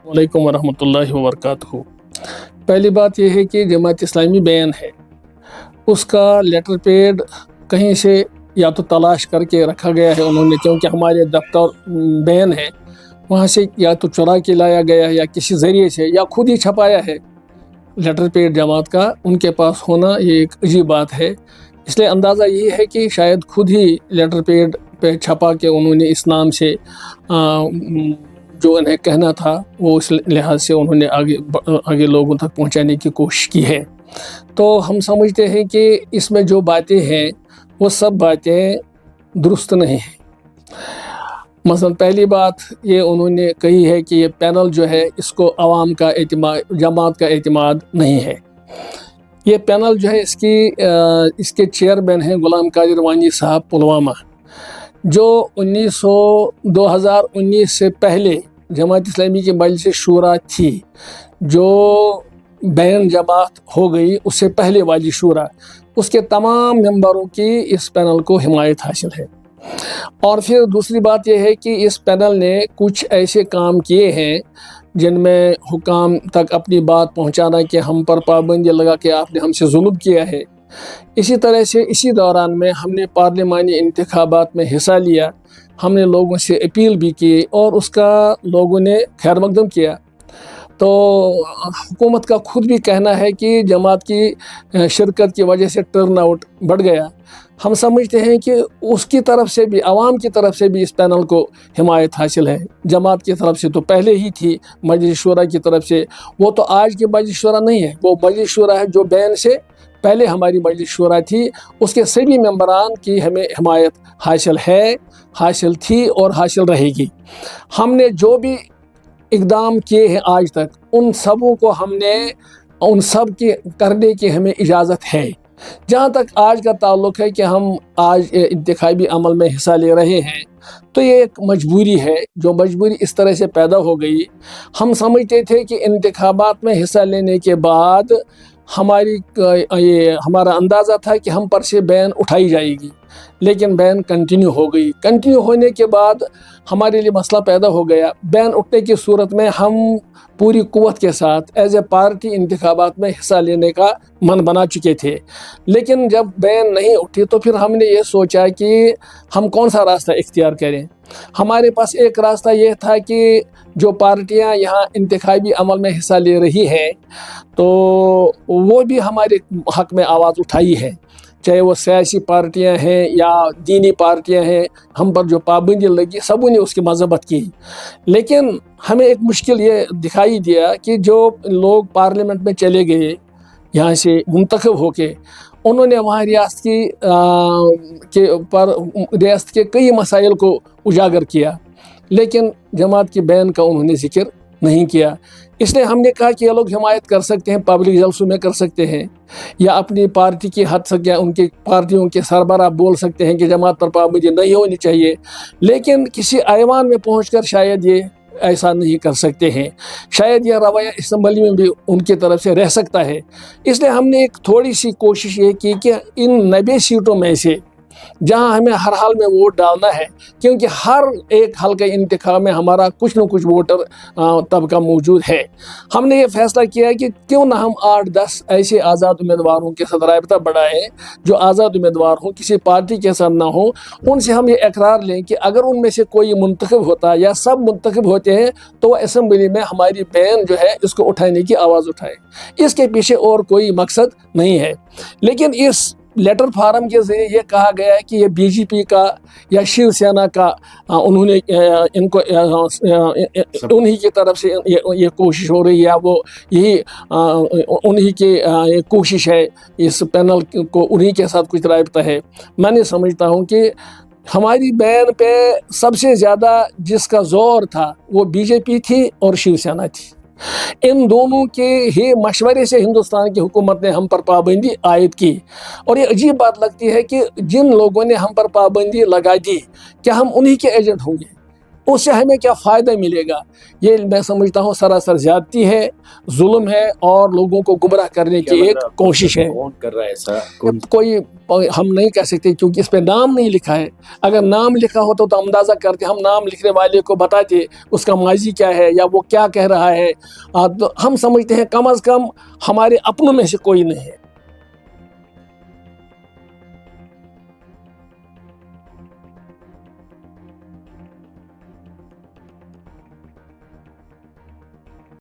वालेकुम वरहमतुल्लाहि वबरकातुहू। पहली बात यह है कि जमात इस्लामी बैन है, उसका लेटर पैड कहीं से या तो तलाश करके रखा गया है उन्होंने, क्योंकि हमारे दफ्तर बैन है, वहाँ से या तो चुरा के लाया गया है या किसी ज़रिए से या खुद ही छपाया है। लेटर पैड जमात का उनके पास होना ये एक अजीब बात है। इसलिए अंदाज़ा ये है कि शायद खुद ही लेटर पैड पे छपा के उन्होंने इस नाम से जो उन्हें कहना था वो इस लिहाज से उन्होंने आगे लोगों तक पहुंचाने की कोशिश की है। तो हम समझते हैं कि इसमें जो बातें हैं वो सब बातें दुरुस्त नहीं हैं। मसलन पहली बात ये उन्होंने कही है कि ये पैनल जो है इसको आवाम का एतमाद, जमात का एतमाद नहीं है। ये पैनल जो है इसके चेयरमैन हैं गुलाम कादिर वानी साहब पुलवामा, जो 2019 से पहले जमात इस्लामी की मजलिस शूरा थी, जो बैन जमात हो गई उससे पहले वाली शूरा, उसके तमाम मेंबरों की इस पैनल को हिमायत हासिल है। और फिर दूसरी बात यह है कि इस पैनल ने कुछ ऐसे काम किए हैं जिनमें हुकाम तक अपनी बात पहुंचाना कि हम पर पाबंदी लगा के आपने हमसे जुल्म किया है। इसी तरह से इसी दौरान में हमने पार्लिमानी इंतखाबात में हिस्सा लिया, हमने लोगों से अपील भी की और उसका लोगों ने खैर मकदम किया। तो हुकूमत का खुद भी कहना है कि जमात की शिरकत की वजह से टर्न आउट बढ़ गया। हम समझते हैं कि उसकी तरफ से भी, आवाम की तरफ से भी इस पैनल को हिमायत हासिल है। जमात की तरफ से तो पहले ही थी, मजलिस शूरा की तरफ से, वो तो आज की मजलिस शूरा नहीं है, वो मजलिस शूरा है जो बैन से पहले हमारी मजलिस शूरा थी, उसके सभी मेंबरान की हमें हिमायत हासिल है, हासिल थी और हासिल रहेगी। हमने जो भी इक़दाम किए हैं आज तक, उन सबों को हमने उन सब के करने की हमें इजाज़त है। जहाँ तक आज का ताल्लुक़ है कि हम आज इंतखाबी अमल में हिस्सा ले रहे हैं, तो ये एक मजबूरी है, जो मजबूरी इस तरह से पैदा हो गई। हम समझते थे कि इंतखाबात में हिस्सा लेने के बाद हमारा अंदाज़ा था कि हम पर से बैन उठाई जाएगी, लेकिन बैन कंटिन्यू हो गई। कंटिन्यू होने के बाद हमारे लिए मसला पैदा हो गया। बैन उठने की सूरत में हम पूरी कुव्वत के साथ एज ए पार्टी इंतखाबात में हिस्सा लेने का मन बना चुके थे, लेकिन जब बैन नहीं उठी तो फिर हमने ये सोचा कि हम कौन सा रास्ता इख्तियार करें। हमारे पास एक रास्ता ये था कि जो पार्टियां यहाँ इंतखाबी अमल में हिस्सा ले रही हैं, तो वो भी हमारे हक़ में आवाज़ उठाई है, चाहे वो सियासी पार्टियां हैं या दीनी पार्टियां हैं। हम पर जो पाबंदी लगी सबों ने उसकी मज़म्मत की, लेकिन हमें एक मुश्किल ये दिखाई दिया कि जो लोग पार्लियामेंट में चले गए यहाँ से मुंतखब होके, उन्होंने वहाँ रियासत के कई मसाइल को उजागर किया, लेकिन जमात की बैन का उन्होंने ज़िक्र नहीं किया। इसलिए हमने कहा कि ये लोग हिमायत कर सकते हैं, पब्लिक जलसों में कर सकते हैं, या अपनी पार्टी की हद तक या उनकी पार्टियों के सरबराह बोल सकते हैं कि जमात पर पाबंदी नहीं होनी चाहिए, लेकिन किसी ऐवान में पहुंचकर शायद ये ऐसा नहीं कर सकते हैं। शायद यह रवैया असेंबली में भी उनकी तरफ से रह सकता है। इसलिए हमने एक थोड़ी सी कोशिश ये की कि इन 90 सीटों में से जहां हमें हर हाल में वोट डालना है, क्योंकि हर एक हल्के इंतखाब में हमारा कुछ न कुछ वोटर तबका मौजूद है, हमने ये फैसला किया है कि क्यों ना हम 8-10 ऐसे आज़ाद उम्मीदवारों के साथ राबता बढ़ाएं जो आज़ाद उम्मीदवार हों, किसी पार्टी के साथ ना हो। उनसे हम ये इकरार लें कि अगर उनमें से कोई मुंतखब होता है या सब मुंतखब होते हैं तो वह असेंबली में हमारी बैन जो है इसको उठाने की आवाज़ उठाए। इसके पीछे और कोई मकसद नहीं है। लेकिन इस लेटर फार्म के ज़रिए ये कहा गया है कि ये बीजेपी का या शिवसेना का उन्होंने इनको उन्हीं की तरफ से ये कोशिश हो रही है, वो यही उन्हीं की कोशिश है, इस पैनल को उन्हीं के साथ कुछ राबता है। मैं समझता हूँ कि हमारी बैन पे सबसे ज़्यादा जिसका ज़ोर था वो बीजेपी थी और शिवसेना थी। इन दोनों के ही मशवरे से हिंदुस्तान की हुकूमत ने हम पर पाबंदी आयद की। और ये अजीब बात लगती है कि जिन लोगों ने हम पर पाबंदी लगा दी, क्या हम उन्हीं के एजेंट होंगे? اس سے ہمیں کیا فائدہ ملے گا؟ یہ میں سمجھتا ہوں سراسر زیادتی ہے، ظلم ہے اور لوگوں کو گمراہ کرنے کی ایک کوشش ہے۔ کون کر رہا ہے ایسا؟ کوئی ہم نہیں کہہ سکتے کیونکہ اس پہ نام نہیں لکھا ہے۔ اگر نام لکھا ہوتا تو اندازہ کرتے، ہم نام لکھنے والے کو بتاتے اس کا ماضی کیا ہے یا وہ کیا کہہ رہا ہے، تو ہم سمجھتے ہیں کم از کم ہمارے اپنوں میں سے کوئی نہیں ہے۔